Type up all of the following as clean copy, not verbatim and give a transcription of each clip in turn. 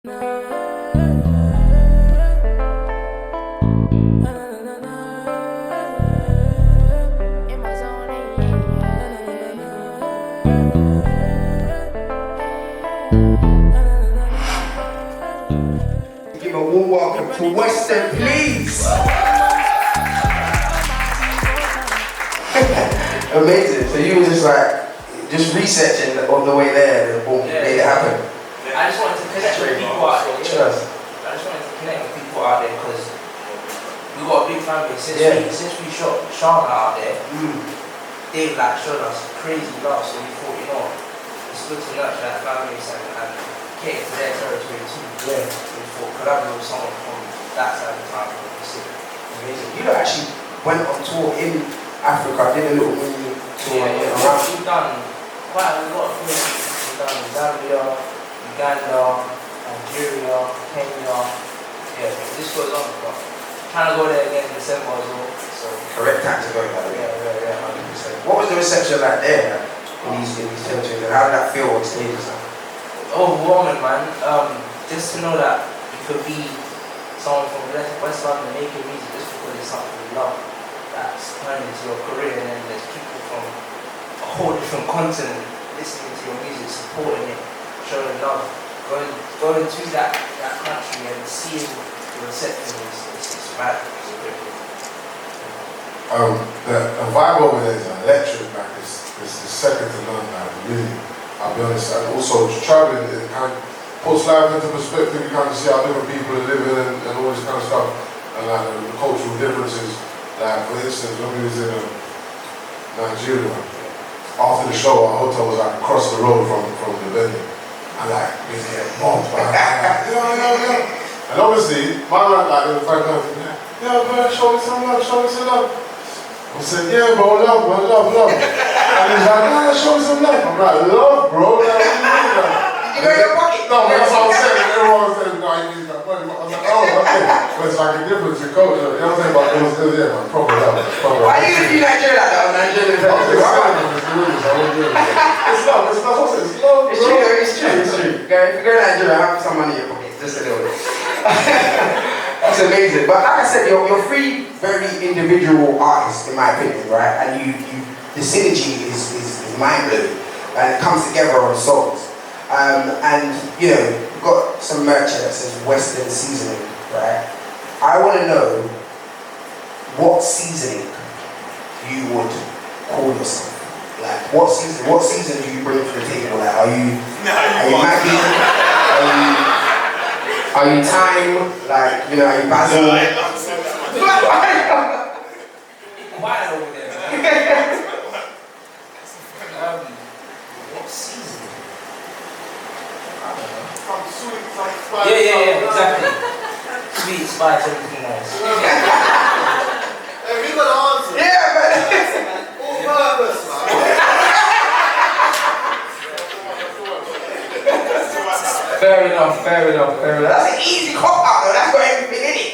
Give a warm welcome to Western, please. Amazing. So you were just like, just researching on the way there, and boom, made it happen. I just wanted to connect with people out there. I just wanted to connect with people out there because we got a big fan base. Since we shot Shana out there, they've like showed us crazy love. So we thought, you know, it's good to nurture that fan base and cater to their territory too. Yeah. We thought collaborate with someone from that side of town would be sick. Amazing. You actually went on tour in Africa, did a little mini tour around. We've done quite a lot of places. We've done Zambia, Uganda, Nigeria, Kenya. Yeah, this goes on, but trying to go there again in December as well. So Correct time to go, by the way. yeah. 100%. What was the reception like there, in these territories, and how did that feel on stage and stuff? Overwhelming, man. Just to know that you could be someone from West London making music just because it's something you love. That's turned into your career, and then there's people from a whole different continent listening to your music, supporting it, showing love, going to that country and seeing the reception is mad. It's great. The vibe over there is electric, man. It's second to none, man. Really, I'll be honest. And also, traveling, it kind of puts life into perspective. You kind of see how different people are living and all this kind of stuff, and like the cultural differences. Like for instance, when we was in Nigeria, after the show, our hotel was like across the road from the venue, and like we was getting mobbed by yeah. And obviously, my man like in the front line, yeah, bro, show me some love. I said, yeah, bro, love. And he's like, nah, show me some love. I'm like, love, bro. Like, what do you mean, like? Did you go in your pocket? No, that's what I'm saying. Everyone was saying, no, he needs that money. I was like, oh, okay. But it's like a difference in culture. You know what I'm saying? But it was still, yeah, man, proper love. Why do you do Nigeria like that? Nigerian It's love. It's love, bro. It's true. If you go to Nigeria, have some money in your pocket, just a little bit. That's amazing. But like I said, you're three very individual artists, in my opinion, right? And you the synergy is mind-blowing, and it comes together on songs. And you know, you've got some merch that says Western Seasoning, right? I want to know what seasoning you would call yourself. Like, what season do you bring to the table? Like, are you Maggie? Are you thyme? Like, you know, are you basil? Quiet over there, man. What season? I don't know. From sweet, like spice. Yeah, exactly. Sweet, spice, everything nice. Hey, we got an answer. Yeah, man. All purpose, man. Fair enough. That's an easy cop out though. That's got everything in it.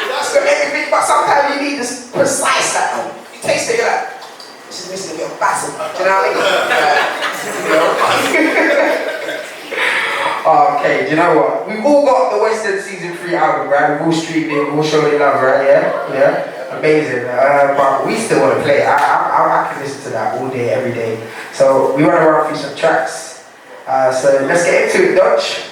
That's got everything, but sometimes you need this precise like, you taste it, you're like, this is missing a bit of basil. Do you know what I mean? Okay, do you know what? We've all got the Western Season 3 album, right? We've all streamed it, we've all shown it love, right? Yeah? Amazing. But we still want to play it. I can listen to that all day, every day. So we want to run through some tracks. So let's get into it, Dutch.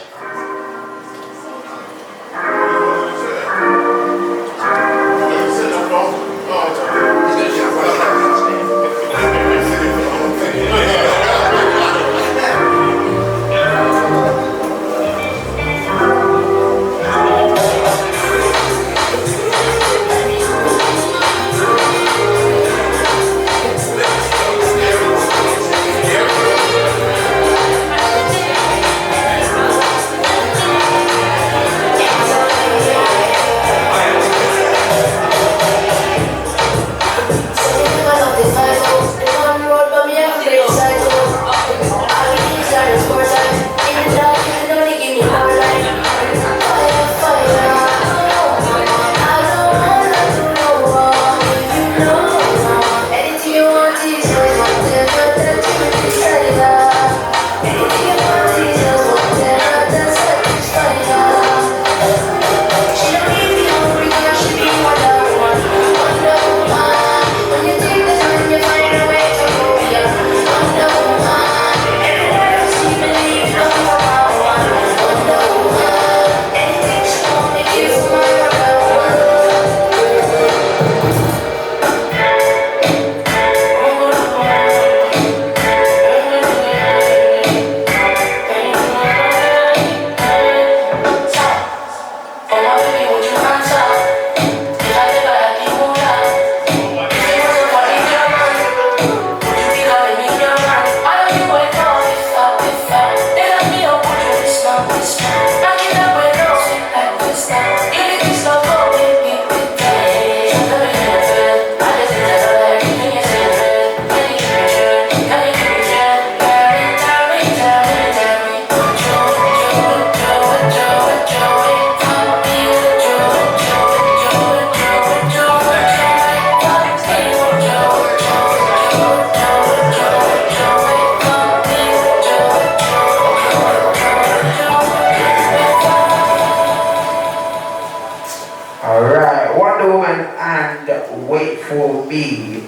for me.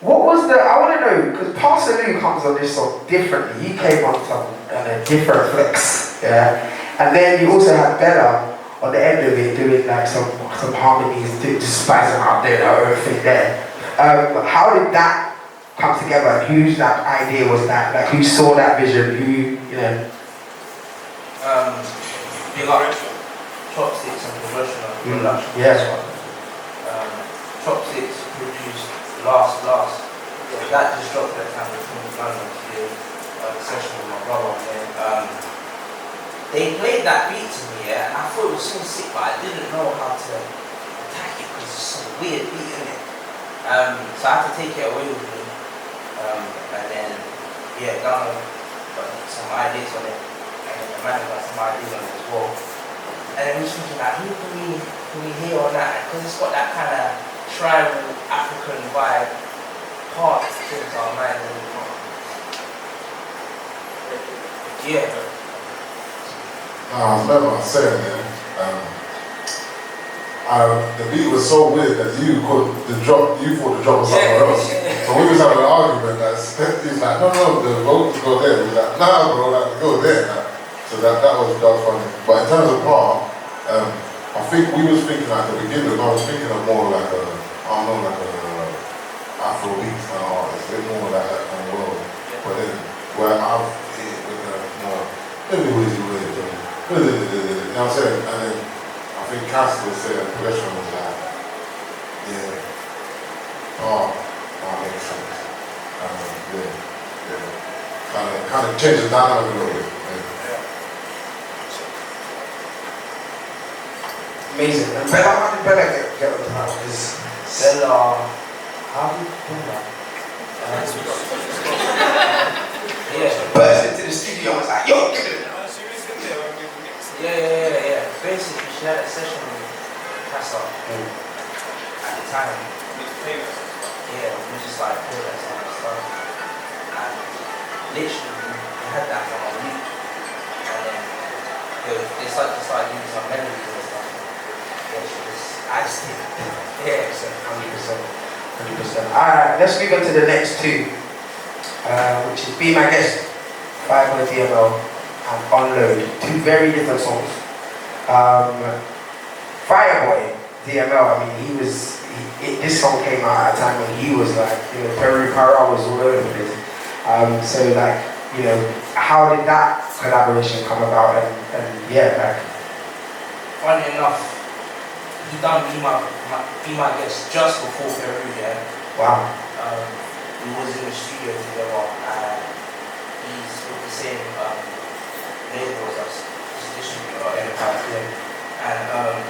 What was I want to know, because Pastor Lou comes on this song differently. He came on some a different flex, yeah. And then you also had Bella on the end of it doing like some harmonies, just spicing up there, her own thing there. How did that come together? Whose that idea was that? Like who saw that vision? Who, you know? Big up Chopsticks and Professional Production. Yeah. Chopsticks produced last. That just dropped that time with Tony London to do a session with my brother. And they played that beat to me, yeah, and I thought it was so sick, but I didn't know how to attack it because it's some weird beat in it. So I had to take it away with me. And then, yeah, got some ideas on it. And then the man got some ideas on it as well. And then we was thinking like, who can we hear on that? Because it's got that kind of tribal African vibe part to our mind. Yeah. I remember I said, man, the beat was so weird that you thought the drop was somewhere else. So we was having an argument that he's like, no, the vocals go there. He's like, nah, bro, like, go there. Like. So that was funny. But in terms of part, I think we was thinking at the beginning, I was thinking of more like Afro beats kind of artist, a bit more like that kind of world. But then where I've hit it with more, maybe you know what I'm saying? And then I think Cass was saying progression was like, yeah, that makes sense. Kind of changes the dynamic a little bit. Amazing. And Bella, how did Bella get on the house? Bella, how did Bella? Yeah. Burst into the studio and was like, yo, give it. Yeah. Basically, she had a session with Casa at the time. Yeah, we just like play that song and stuff. And literally, we had that for a week. And then they started doing some melodies and stuff. Yeah, I just did it. Yeah, 100%. Alright, let's move on to the next two, which is Be My Guest, Fireboy DML, and Unload. Two very different songs. Fireboy DML, I mean, this song came out at a time when he was like, you know, Peru Para was all over the place. So like, you know, how did that collaboration come about? And yeah, like. Funny enough, he done Be My Guest just before Peru, yeah. Wow. We was in the studio together, and he's with the same label as us, he's a distributor, Enterprise, yeah. And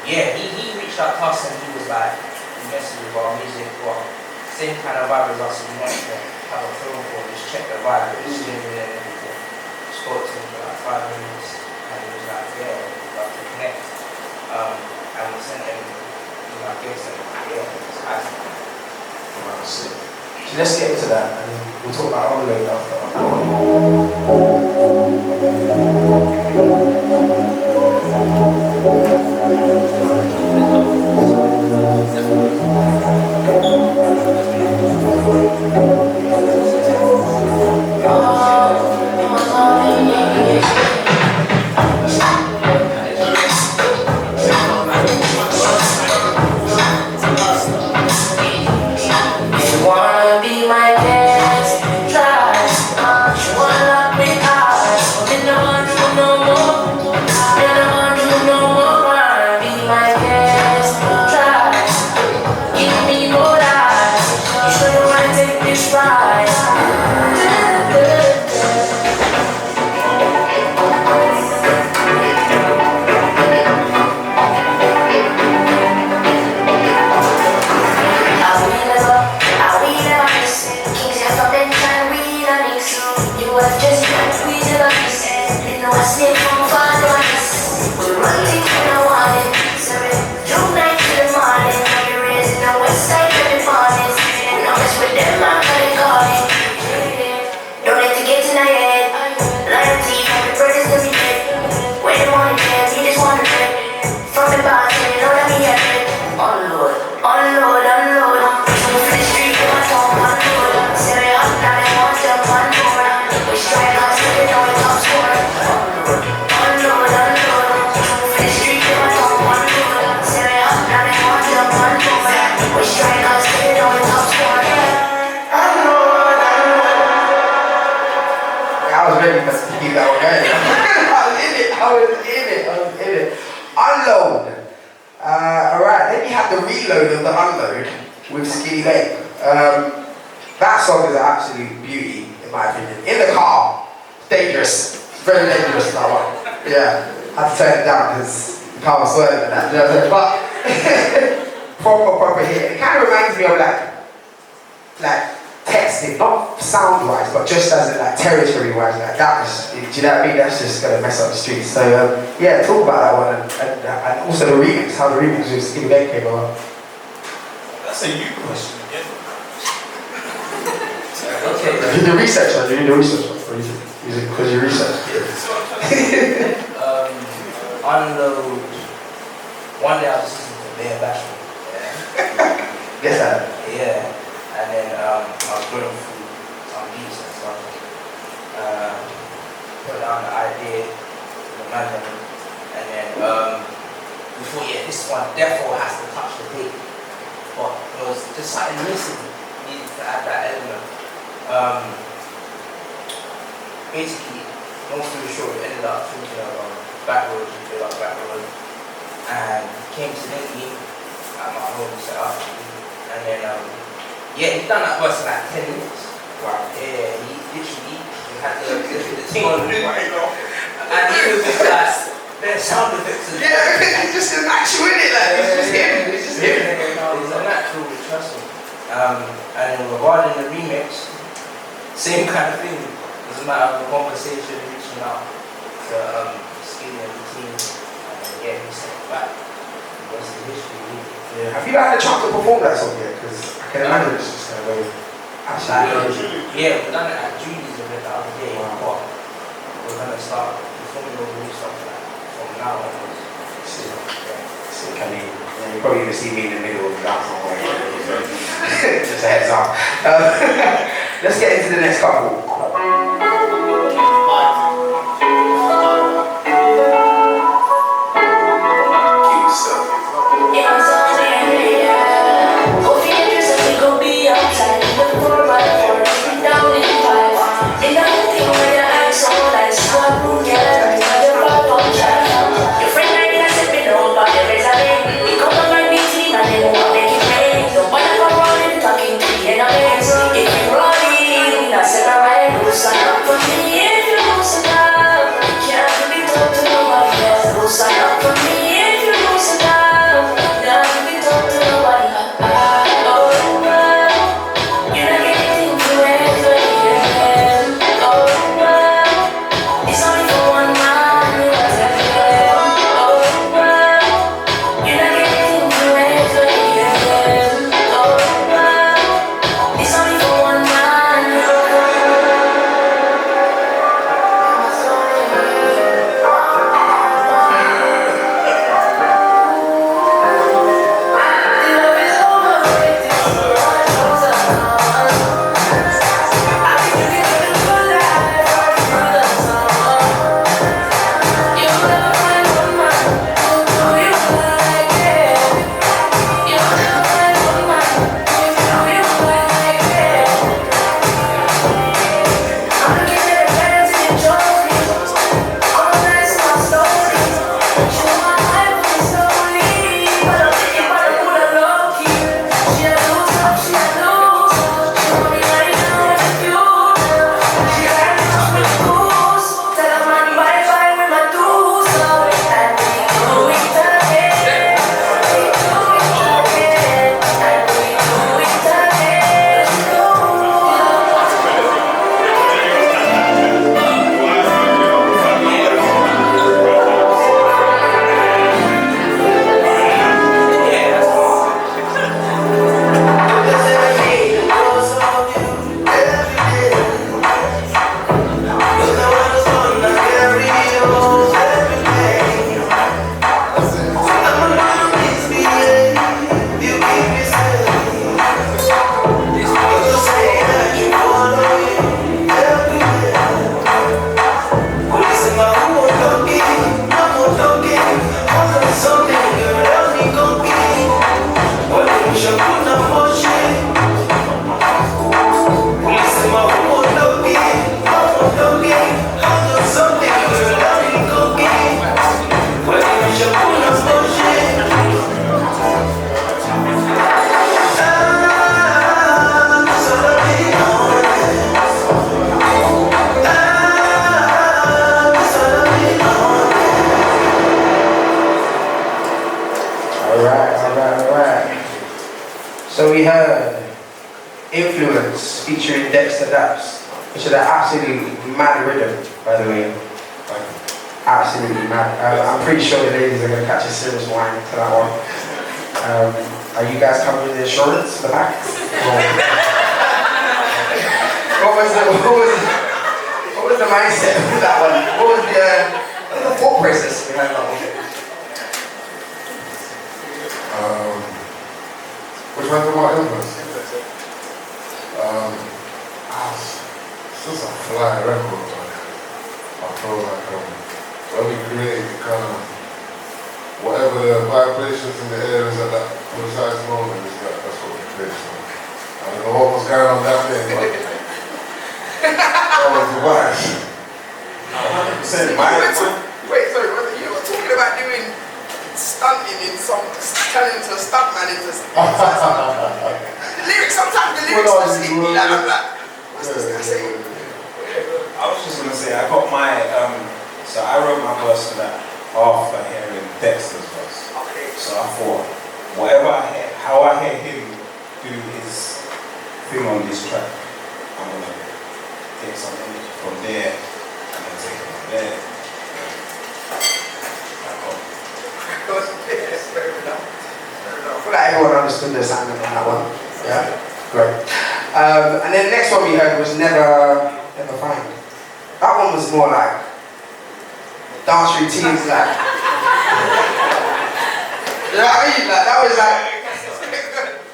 yeah, he reached out to us and he was like, he messaged with our music, but same kind of vibe as us, and he wanted to have a phone call, just check the vibe, it was genuine and everything. Spoke to him for like 5 minutes, and he was like, yeah, we'd love to connect. And we sent him to my guest, and yeah, it's awesome. So let's get into that, and we'll talk about Unload Just we never miss. You know I stay from far, we're running. was in it. Unload. Alright, then you have the reload of the unload with Skinny Lake. That song is an absolute beauty, in my opinion. In the car, dangerous. Very dangerous, that one. Yeah, had to turn it down because the car was swerving and that. You know what I'm saying? But proper hit. It kind of reminds me of like texting, not sound-wise, but just as in like territory-wise. Like that was, do you know what I mean? That's just gonna mess up the streets. So yeah, talk about that one and also the remix. How the remix with Skinny Lake came about. That's a you question again. Okay. You did the research, or you did the research, because you researched. Unload. One day I was listening to Bear Bashful. Guess that. Yeah. And then I was going through some beats and stuff. Put down the idea, the melody, and then before this one therefore has to touch the beat. But it was just something missing. Needed to add that element. Basically, long story short, we ended up thinking of backwards, we filled up backwards, and came to Linky at my home set up, and then he done that verse in like 10 minutes. Wow. Yeah, he literally had the thing on loop, and he was just like, there's sound effects. Yeah, it's just a natural in it, like it's just him. It's just him. It's a natural, trust me. And then regarding the remix, same kind of thing. It's a matter of a conversation, reaching out to Skinny and the team, and he sent it back. What's the history, really? Yeah. Have you had a chance to perform that song yet? Because I can imagine it's just kind of very Yeah, we've done it at Julie's event the other day. Wow. But we're gonna start performing all new stuff like from now onwards. sick. I mean, yeah, you probably even see me in the middle of the dance somewhere. Just a heads up. Let's get into the next couple. If you run in, I said, alright. we heard Influence featuring Dexter Daps, which is an absolutely mad rhythm, by the way. Absolutely mad. I'm pretty sure the ladies are going to catch a serious wine to that one. Are you guys covering the insurance for the back? What was the mindset of that one? What was the thought process behind that one? Which one's about Influence? It's just a fly record, man. I feel like when we create it, kind of whatever the vibrations in the air is at that precise moment, that's what we create. So, I don't know what was going on that day, but that was the wise. 100%. Wait, sorry, you were talking about doing stunting in some, turning into a stuntman into the lyrics, sometimes the lyrics are just hit me like, I'm like, what's this guy saying? I was just gonna say, I got my, so I wrote my verse for that after hearing Dexter's verse. Okay. So I thought, how I hear him do his thing on this track, I'm gonna take some energy from there and then take it from there. Yes, fair enough. I feel like everyone understood the assignment on that one. Yeah? Great. And then the next one we heard was Never Find. That one was more like dance routines, like. You know what I mean? Like, that was like.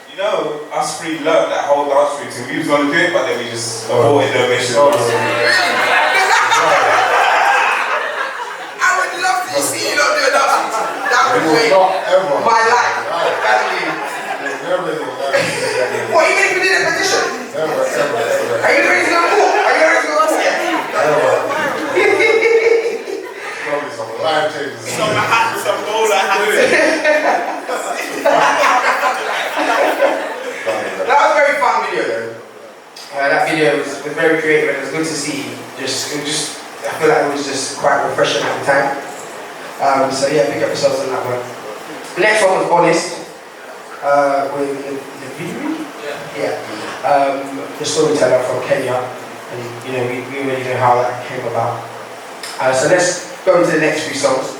You know, us three learned that whole dance routine. We was gonna do it, but then we just avoided the mission. I would love to see you not do a dance routine. That would make my life. What, even if you did a petition? Are you ready to go cool? Are you ready to go cool? Probably some life changes. Some hats, some bowler hats. That was a very fun video though. That video was very creative and it was good to see. I feel like it was just quite refreshing at the time. So yeah, big episodes on that one. The next one was Honest. With the video? Yeah. The storyteller from Kenya. And you know, we already know how that came about. So let's go into the next few songs.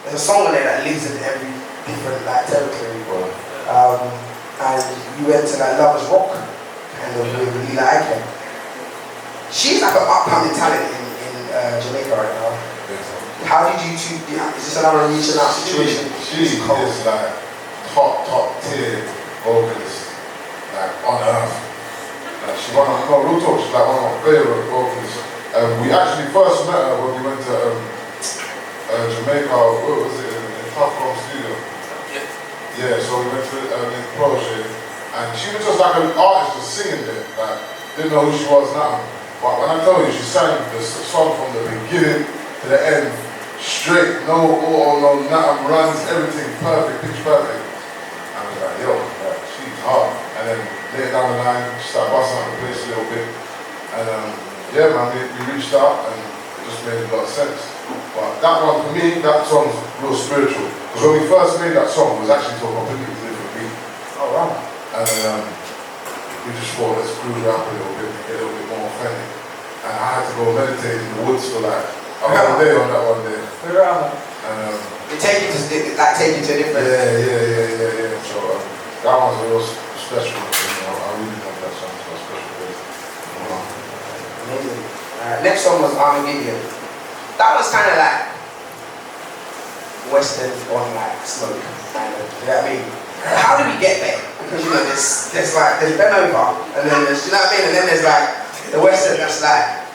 there's a song on there that lives in every different like territory. And you went to like Lovers Rock and with Lila Ike. She's like an upcoming talent in Jamaica right now. How did you two, is this another reaching out situation? She is like top tier vocalist, like on earth. Like she's one of, no, real talk, she's like one of my favorite vocalists. We actually first met her when we went to Jamaica, what was it, in Tough Home Studio? Yeah, so we went to the project, and she was just like an artist just singing there, like, didn't know who she was now. But when I tell you, she sang the song from the beginning to the end, straight, no auto, no nothing, runs, everything perfect, pitch perfect. I was like, yo, like, she's hard. And then later down the line, she started busting out the place a little bit. And yeah, man, we reached out and it just made a lot of sense. But that one, for me, that song's real spiritual. Because when we first made that song, it was actually to a completely different beat. Oh, wow. And then we just thought, let's groove it up a little bit, make it a little bit more authentic. And I had to go meditate in the woods for like a whole day on that one day. And it take you to a different. Yeah. So that one's a real special. I really love that song. It's a special place. Amazing. Next song was Armageddon. That was kind of like Western on like smoke, kind of. You know what I mean? How did we get there? Because you know, there's Ben Over, and then there's, you know what I mean? And then there's like the Western that's like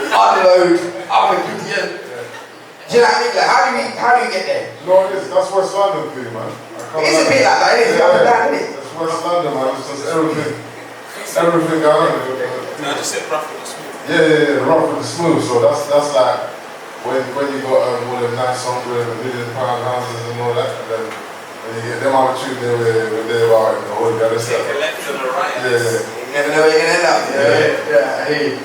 unload, Armageddon. Do you know what I mean? Like, how do we get there? You know what it is? That's West London thing, man. It's a bit like that, isn't it? Up and down, isn't it? That's West London, man. It's just everything going on. No, just say rough and smooth. Yeah, rough and smooth. So that's like when you got all them nice songs with the £1 million houses and all that, and then when you get them out of tune there with their about and all the other stuff. Take a left and a right. Yeah. You never know where you're gonna end up. Yeah, I hear you.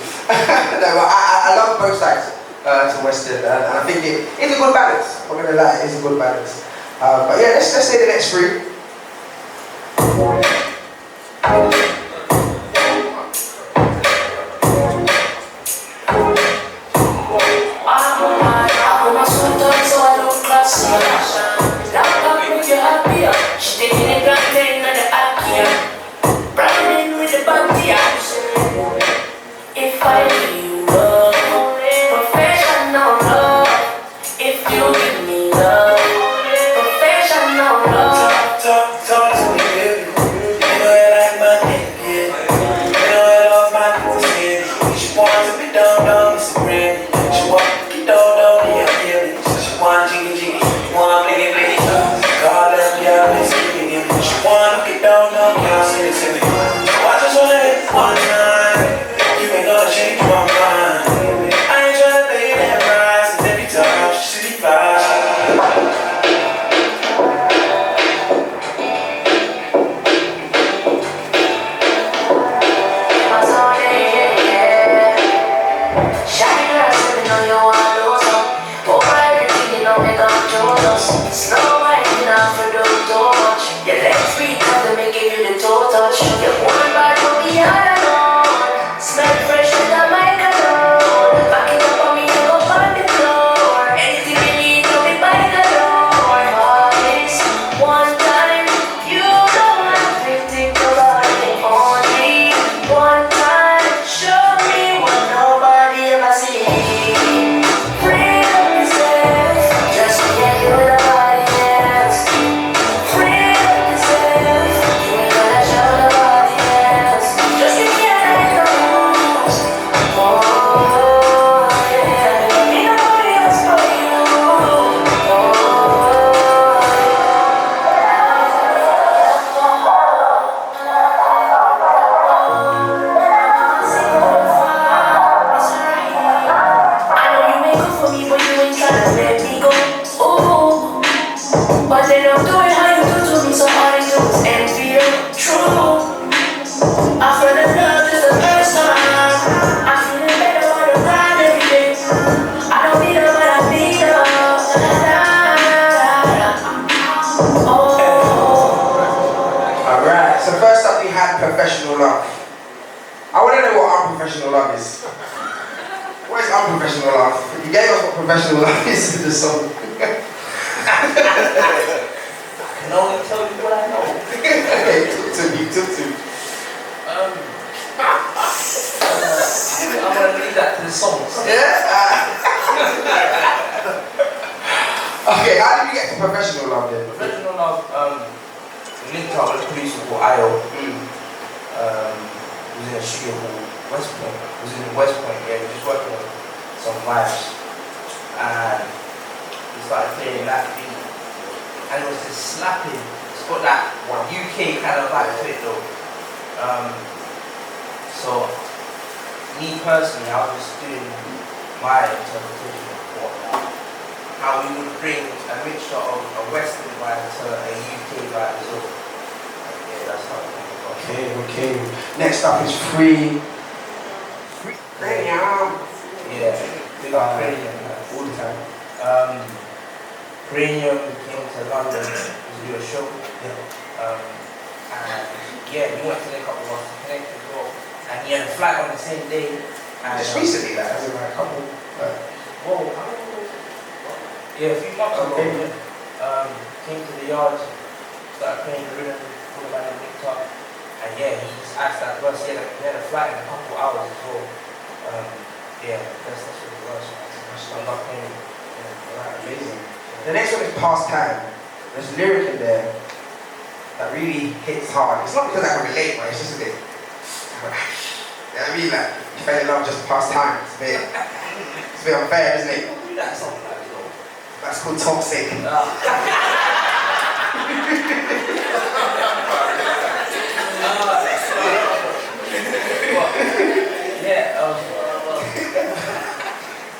No, but I love both sides to Western, and I think it's a good balance. I'm not gonna lie, it's a good balance. But yeah, let's say the next three. If I need love, professional love. If you give me love, professional love. Talk to me, baby. You know I like my nigga. You know I love my pussy. She wants to be dumb, it's a granny. She wants to be dumb, yeah. She wants jiggy, she want blingy. God love y'all, it's giving. She want to be dumb, y'all see this in me. I just wanna hit one time. You ain't gonna change my mind. I ain't tryna pay that price, 'cause every time she see the vibe. Snow white enough for the door watch. Your legs free cut to make it you the toe touch. Your one bad will be all alone. Smell fresh with a mic alone. Back it up on me and go on the floor. Anything you need, you'll be by the door. Always one time, you don't have to think about it. Only one time, show me what nobody ever sees. Freedom is there, just me and you and nobody else. Freedom is there, you ain't gotta show nobody else. Just me and you. Oh yeah, ain't nobody else for you. I know you ain't good for me, but you ain't tryna let me go. Ooh, but they don't do it how you do to me, so all they do is envy you. True, I feel the love is the first time. I feel it better on the ride every day. I don't need her, but I need her. Oh. Alright, so first up we had Professional Love. I want to know what unprofessional love is. What is unprofessional love? You gave us what professional love is in the song. I can only tell you what I know. Okay, talk to me. I'm gonna leave that to the songs. Yeah? Okay, how did you get to professional love then? Professional love, linked up with a producer called Io. Was in a studio called West Point. Was in West Point, yeah, we was just working on some vibes. And we started playing that beat. And it was just slapping. It's got that UK kind of vibe to it though. So, me personally, I was just doing my interpretation of what, how we would bring a mixture of a Western vibe to a UK vibe as well. Yeah, that's how it came about. Okay. Next up is Free. Yeah, big up Cranium all the time. Cranium came to London to do a show. And yeah, he went to link up with us to connect as well. And he had a flight on the same day. And Just recently, like, as in like a couple. whoa, yeah, a few months ago. Okay. Came to the yard, started playing the rhythm, put him on the linked up. And yeah, he just asked that verse. He had a flight in a couple hours as well. Yeah, that's what it was. I'm not playing. Amazing. The next one is Pastime. There's a lyric in there that really hits hard. It's not because I can relate, but it's just a bit. You know what I mean? Like, you fell in love just past time. It's a bit unfair, isn't it? Do that song, like, yo. That's called toxic.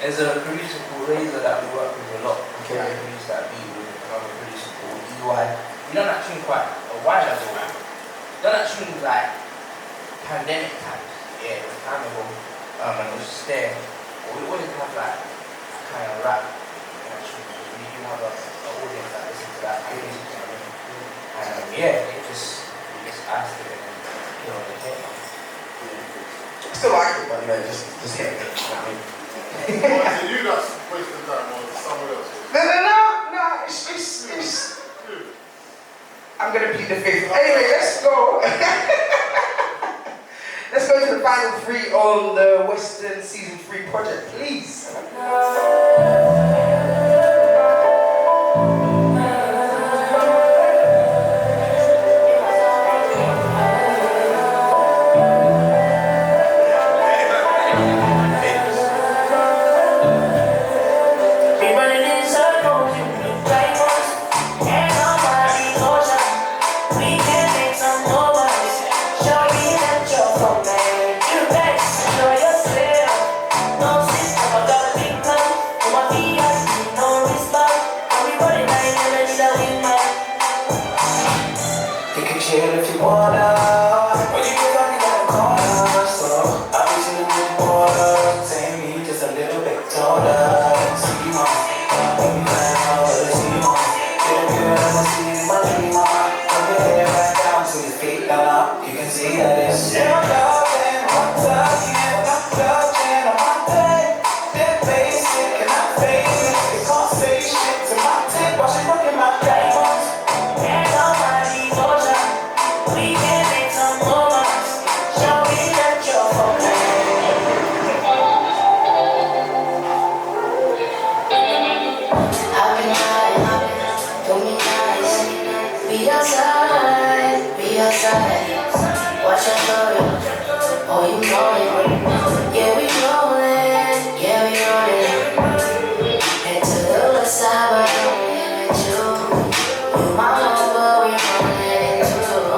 There's a producer called Razor that we work with a lot. Okay. We produce that beat with another producer called EY. We done that tune quite a while ago. We done that tune like pandemic times. Yeah, it was time ago. And it was just there. But we always have like kind of rap in that tune. We do have an audience that listens to that music. And yeah, we just asked it and they hit. I still like it, but yeah, just hit it. You know what I mean? Was it you that's wasting time or someone else? No, it's I'm gonna plead the fifth. Anyway, let's go. Let's go to the final three on the Western Season 3 project, please. If you wanna, when you get on the corner, so I'll be chilling with the border, saying me just a little bit taller. See you on, when you find out what I see you on, get a girl and I see my dream on. From your head right down to your feet down, you can see that it's still loving, I'm touching, I'm touching, I'm on day. That basic and I'm fading, it can't say shit to my tip, while she looking my diamonds. And on my devotion, we can make some moments. Show me that you're for me. I've been hiding, do me nice. Be outside, be outside. Watch your story, oh you know it. Yeah we rolling, yeah we rolling. Head to the west side, but I'm here with you. You my home, but we rolling too.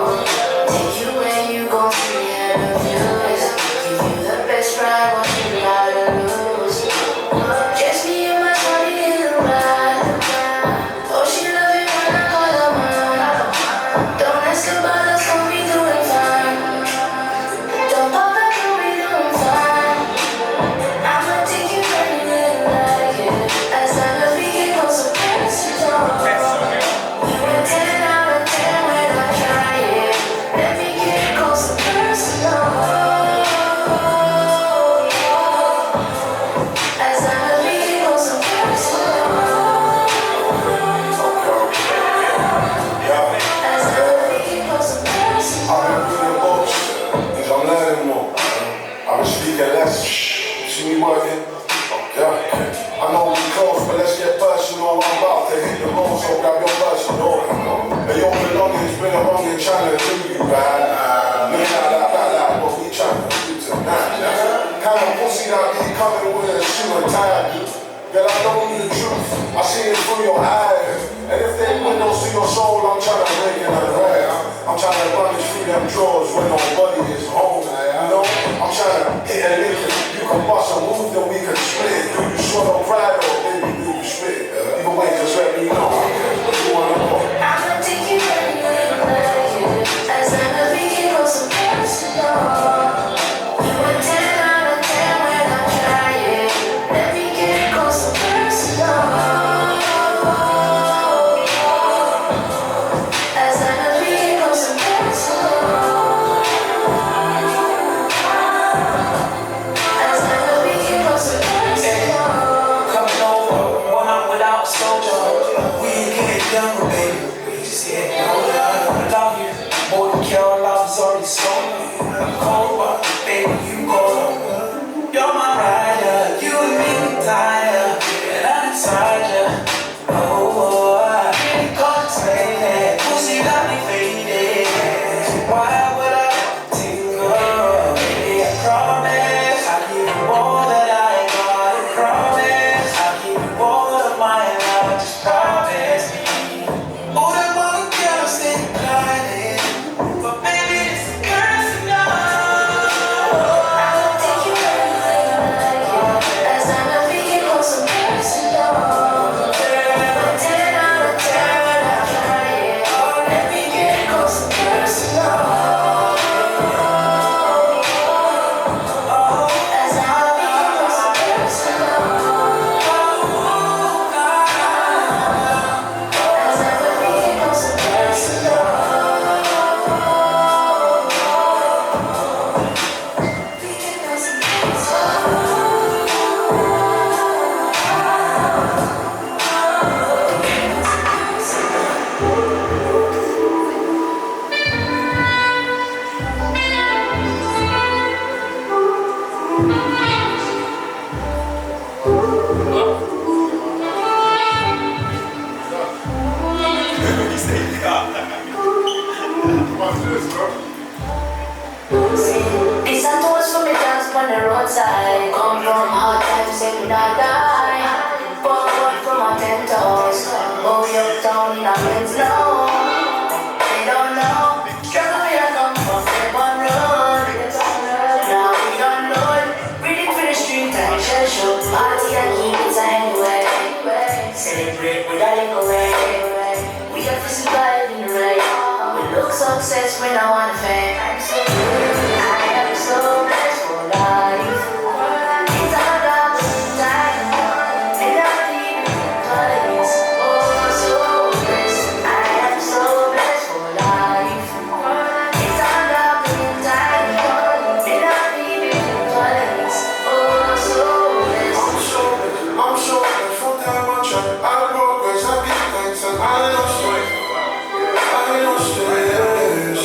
Take you where you gon' see the views. Give you the best ride, what you gotta lose. Just me and my shorty in the ride. Oh, she love it when I call her mine. Don't ask about us, gon' be doing fine. Don't bother, gon' be doing fine. speaking less. See me working? Okay. I know we close, but let's get personal. I'm about to hit the road, so grab your personal. Hey, your belongings been along and trying to do you right. Look like what we trying to do tonight. Kind of pussy that be coming with a shoe and tie. Girl, I know you the truth. I see it through your eyes. And if they windows to your soul, I'm trying to break it right. I'm trying to rummage through them drawers when nobody is home. You know, I'm trying to hit a lick. You can bust a move, then we can split. Do you swallow pride or maybe do you spit? Either way, just let me know. What you wanna know? I'ma take you anywhere, as I'm a beacon or some personal. You a 10 out of 10 when I try it. Let me get close and personal. As I'm a beacon or some personal. As I'm a beacon or some personal. Coming over, 1 month without a soldier. We ain't getting younger, baby. We just getting older. I love you more than care. Love is already stolen. I'm cold, but baby, you go. You're my rider. You and me, we tired. And I'm inside you. Oh, I really can't explain it. Pussy got me faded. Why would I take you? Baby, I promise I'll give you all that I got. I promise I'll give you all of my love. Just promise me. Oh, that one girl stay blinded. But baby, it's a curse enough. I'ma take you anywhere, as I'm a beacon or some personal. 10 out of 10 when I try it. Let me get close and personal. As I'm a beacon or some personal. As I'm a beacon or some personal. Beacon or some These are tours for me dance on the roadside. Come from hard times, say we not die. Forward from our 10 toes. Oh, you're down in our friends know. They don't know. Struggle where I come from, step on road. Now we unload. Ready for the street and shell show. Party and keep it anyway. Celebrate with a little way. We have to survive in the rain. We look success when I want fame. I'm so good. I am so blessed for life. It's all about the time. And I need twice. Oh, so blessed. I am so blessed for life. It's all about the time. And I need twice. Oh, so blessed. I'm sure that from time I try. I progress, I give thanks, and I know strength. I know stress.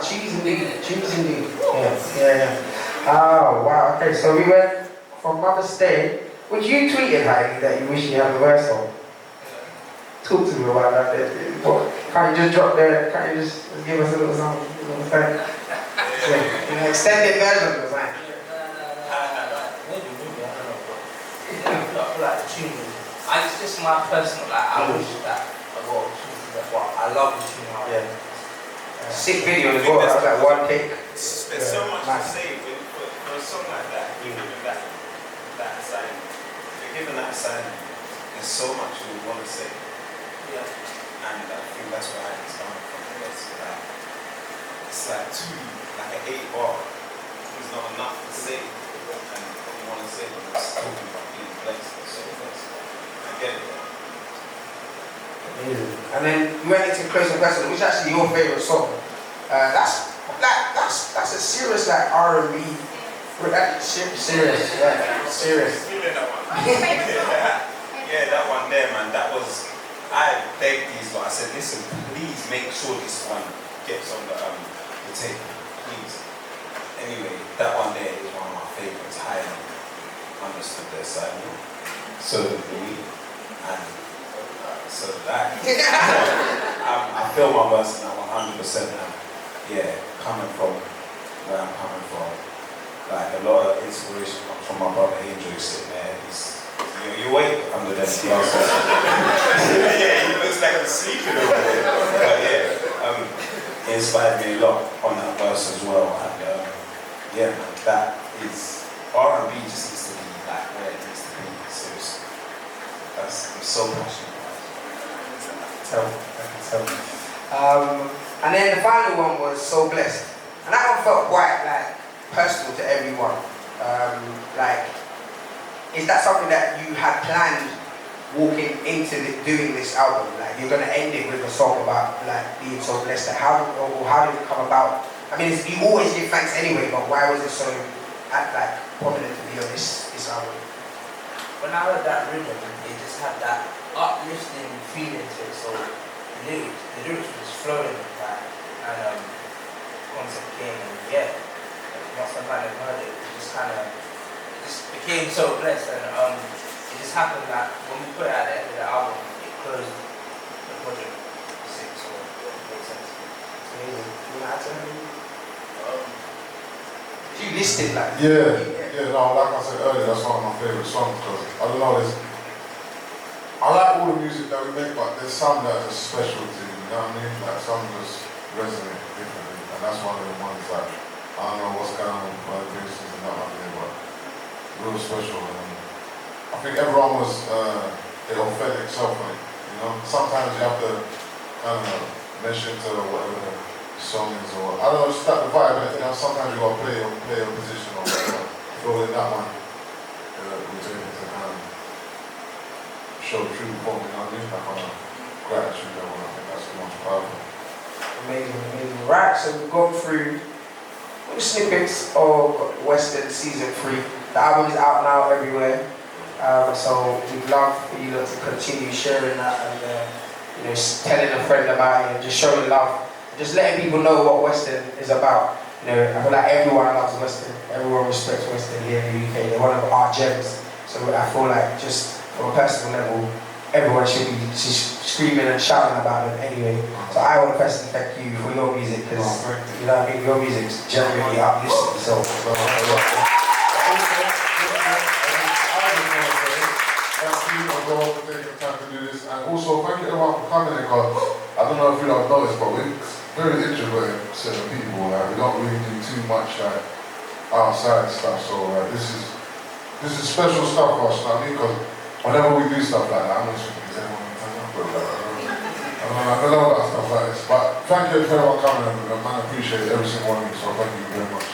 cheese indeed. Cheese indeed. Yeah. Oh, wow. Okay, so we went from Mother's Day, which you tweeted, Heidi, that you wish you had the verse on. Talk to me about that. Can't you just drop there? Can't you just give us a little something? You know what I'm saying? Yeah. An extended version of that. Maybe, I don't know. But I feel like the tune is, it's just my personal, like, I wish that I got a tune to that, but I love the tune. Yeah. Sick video as well. That was like one take. There's so much to say for a song like that, even with that assignment. If you're given that assignment, there's so much you want to say. Yeah. And I think that's why it's coming from. It's like an 8 bar. There's not enough to say. And what you want to say, but it's talking about being blessed and so blessed. I get it. Amazing. And then we went into Close and Personal, which is actually your favorite song. That's a serious like R&B. Serious, yeah, serious. Feeling that one. Yeah, that one there, man. That was. I begged these, but I said, listen, please make sure this one gets on the tape, please. Anyway, that one there is one of my favorites. Highly understood their side. So did we, and so did I. I feel my verse in that 100% now. Yeah, coming from where I'm coming from, like a lot of inspiration comes from my brother Angel sitting there. You wake under them glasses. Yeah, he looks like I'm sleeping over there. But yeah, it inspired me a lot on that verse as well. And yeah, man, that is R&B just needs to be like where it needs to be. Seriously, I'm so passionate about it. I can tell. And then the final one was So Blessed, and that one felt quite like personal to everyone. Is that something that you had planned walking into doing this album? Like you're gonna end it with a song about like being so blessed. Like how did it come about? I mean, you always give thanks anyway, but why was it so like prominent to be on this album? When I heard that rhythm, it just had that uplifting feeling to it. So the lyrics were just flowing like, and concept came and yeah, once I kind of heard it, it just kind of became so blessed, and it just happened that when we put it at the end of the album, it closed the project 6, so it made sense. It's amazing. You want to add something? You listed like no, like I said earlier, that's one of my favourite songs because I don't know, I like all the music that we make, but there's some that are just special to you, you know what I mean? Like some just resonate differently, and that's one of the ones that I don't know what's going on with my business and that one there, but real special. And I think everyone was their authentic self on it. You know, sometimes you have to kind of mesh into whatever the song is, or I don't know, just like the vibe. You know, sometimes you got to play a position or whatever. I feel in that one, we was able to kind of show true form. You know what I mean? Like on a gratitude level. I think that's the most powerful. Amazing. Right, so we've gone through little snippets of Western Season 3. The album is out now everywhere, so we'd love for you to continue sharing that and telling a friend about it and just showing love, just letting people know what Western is about. I feel like everyone loves Western, everyone respects Western here in the UK. They're one of our gems. So I feel like just from a personal level, everyone should be screaming and shouting about them anyway. So I want to personally thank you for your music because you know what I mean, your music's genuinely uplifting. So. For taking time to do this, and also thank you everyone for coming in, because I don't know if you have noticed, but we're very introverted set of people. We don't really do too much outside stuff, so this is special stuff for us, you know what I mean? Because whenever we do stuff like that, I'm always thinking, is anyone going to turn up? I don't know about stuff like this, but thank you for everyone coming, and man, I appreciate every single one of you, so thank you very much.